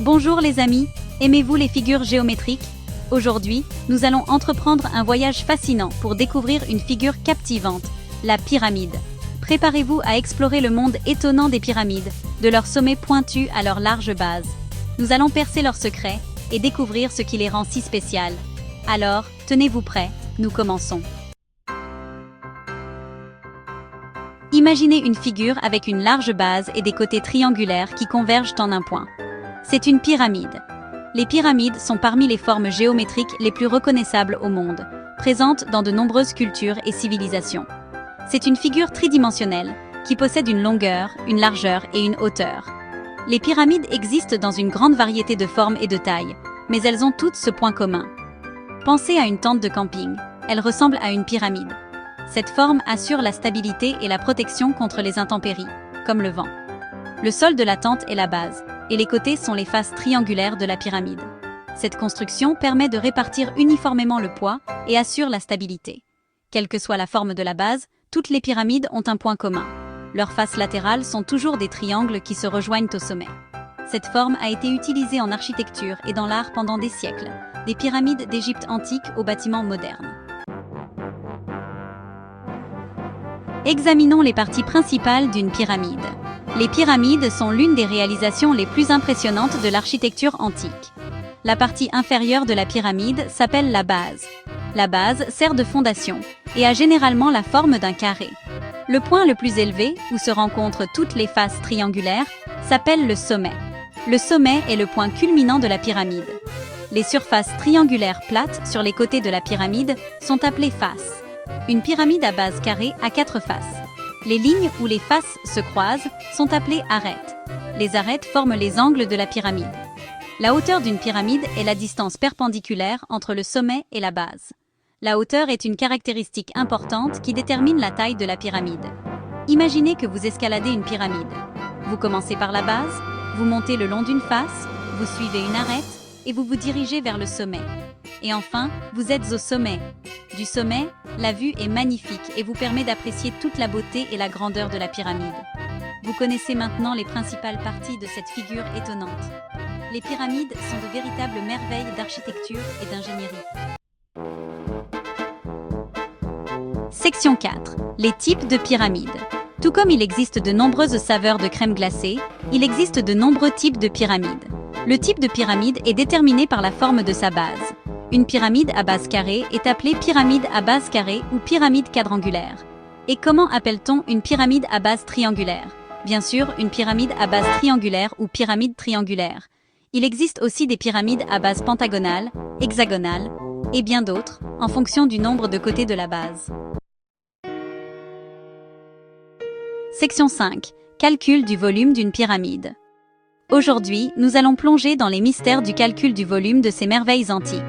Bonjour les amis, aimez-vous les figures géométriques? Aujourd'hui, nous allons entreprendre un voyage fascinant pour découvrir une figure captivante, la pyramide. Préparez-vous à explorer le monde étonnant des pyramides, de leur sommet pointu à leur large base. Nous allons percer leurs secrets et découvrir ce qui les rend si spéciales. Alors, tenez-vous prêts, nous commençons. Imaginez une figure avec une large base et des côtés triangulaires qui convergent en un point. C'est une pyramide. Les pyramides sont parmi les formes géométriques les plus reconnaissables au monde, présentes dans de nombreuses cultures et civilisations. C'est une figure tridimensionnelle qui possède une longueur, une largeur et une hauteur. Les pyramides existent dans une grande variété de formes et de tailles, mais elles ont toutes ce point commun. Pensez à une tente de camping, elle ressemble à une pyramide. Cette forme assure la stabilité et la protection contre les intempéries, comme le vent. Le sol de la tente est la base, et les côtés sont les faces triangulaires de la pyramide. Cette construction permet de répartir uniformément le poids et assure la stabilité. Quelle que soit la forme de la base, toutes les pyramides ont un point commun. Leurs faces latérales sont toujours des triangles qui se rejoignent au sommet. Cette forme a été utilisée en architecture et dans l'art pendant des siècles, des pyramides d'Égypte antique aux bâtiments modernes. Examinons les parties principales d'une pyramide. Les pyramides sont l'une des réalisations les plus impressionnantes de l'architecture antique. La partie inférieure de la pyramide s'appelle la base. La base sert de fondation et a généralement la forme d'un carré. Le point le plus élevé, où se rencontrent toutes les faces triangulaires, s'appelle le sommet. Le sommet est le point culminant de la pyramide. Les surfaces triangulaires plates sur les côtés de la pyramide sont appelées faces. Une pyramide à base carrée a 4 faces. Les lignes où les faces se croisent sont appelées arêtes. Les arêtes forment les angles de la pyramide. La hauteur d'une pyramide est la distance perpendiculaire entre le sommet et la base. La hauteur est une caractéristique importante qui détermine la taille de la pyramide. Imaginez que vous escaladez une pyramide. Vous commencez par la base, vous montez le long d'une face, vous suivez une arête et vous vous dirigez vers le sommet. Et enfin, vous êtes au sommet. Du sommet, la vue est magnifique et vous permet d'apprécier toute la beauté et la grandeur de la pyramide. Vous connaissez maintenant les principales parties de cette figure étonnante. Les pyramides sont de véritables merveilles d'architecture et d'ingénierie. Section 4. Les types de pyramides. Tout comme il existe de nombreuses saveurs de crème glacée, il existe de nombreux types de pyramides. Le type de pyramide est déterminé par la forme de sa base. Une pyramide à base carrée est appelée pyramide à base carrée ou pyramide quadrangulaire. Et comment appelle-t-on une pyramide à base triangulaire? Bien sûr, une pyramide à base triangulaire ou pyramide triangulaire. Il existe aussi des pyramides à base pentagonale, hexagonale, et bien d'autres, en fonction du nombre de côtés de la base. Section 5. Calcul du volume d'une pyramide. Aujourd'hui, nous allons plonger dans les mystères du calcul du volume de ces merveilles antiques.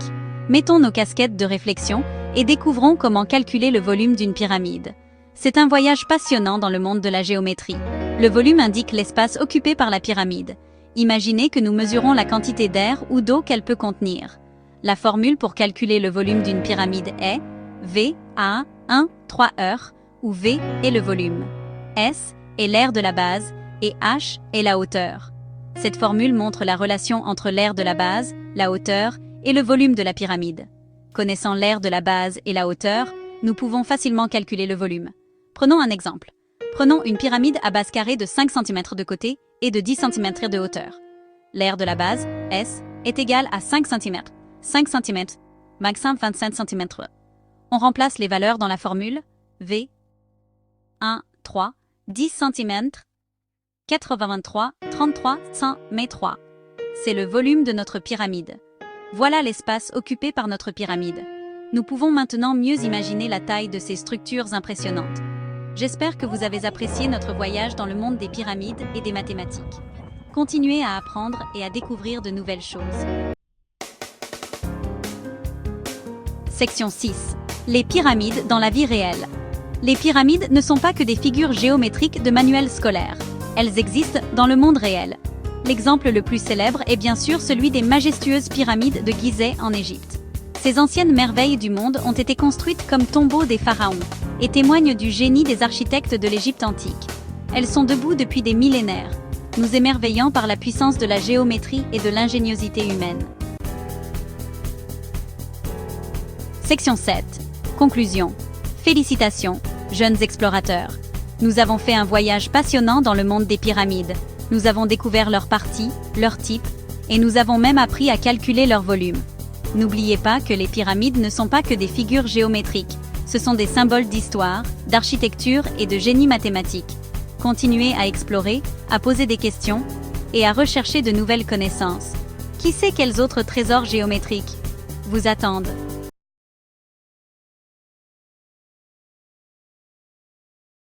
Mettons nos casquettes de réflexion et découvrons comment calculer le volume d'une pyramide. C'est un voyage passionnant dans le monde de la géométrie. Le volume indique l'espace occupé par la pyramide. Imaginez que nous mesurons la quantité d'air ou d'eau qu'elle peut contenir. La formule pour calculer le volume d'une pyramide est V A 1 3 heures, où V est le volume, S est l'air de la base et H est la hauteur. Cette formule montre la relation entre l'air de la base, la hauteur et le volume de la pyramide. Connaissant l'air de la base et la hauteur, nous pouvons facilement calculer le volume. Prenons un exemple. Prenons une pyramide à base carrée de 5 cm de côté et de 10 cm de hauteur. L'air de la base, S, est égal à 5 cm, 5 cm, maximum 25 cm. On remplace les valeurs dans la formule V, 1, 3, 10 cm, 83, 33, 100, mais 3. C'est le volume de notre pyramide. Voilà l'espace occupé par notre pyramide. Nous pouvons maintenant mieux imaginer la taille de ces structures impressionnantes. J'espère que vous avez apprécié notre voyage dans le monde des pyramides et des mathématiques. Continuez à apprendre et à découvrir de nouvelles choses. Section 6. Les pyramides dans la vie réelle. Les pyramides ne sont pas que des figures géométriques de manuels scolaires. Elles existent dans le monde réel. L'exemple le plus célèbre est bien sûr celui des majestueuses pyramides de Gizeh en Égypte. Ces anciennes merveilles du monde ont été construites comme tombeaux des pharaons et témoignent du génie des architectes de l'Égypte antique. Elles sont debout depuis des millénaires. nous émerveillant par la puissance de la géométrie et de l'ingéniosité humaine. Section 7. Conclusion. Félicitations, jeunes explorateurs. Nous avons fait un voyage passionnant dans le monde des pyramides. Nous avons découvert leurs parties, leurs types, et nous avons même appris à calculer leur volume. N'oubliez pas que les pyramides ne sont pas que des figures géométriques. Ce sont des symboles d'histoire, d'architecture et de génie mathématique. Continuez à explorer, à poser des questions et à rechercher de nouvelles connaissances. Qui sait quels autres trésors géométriques vous attendent ?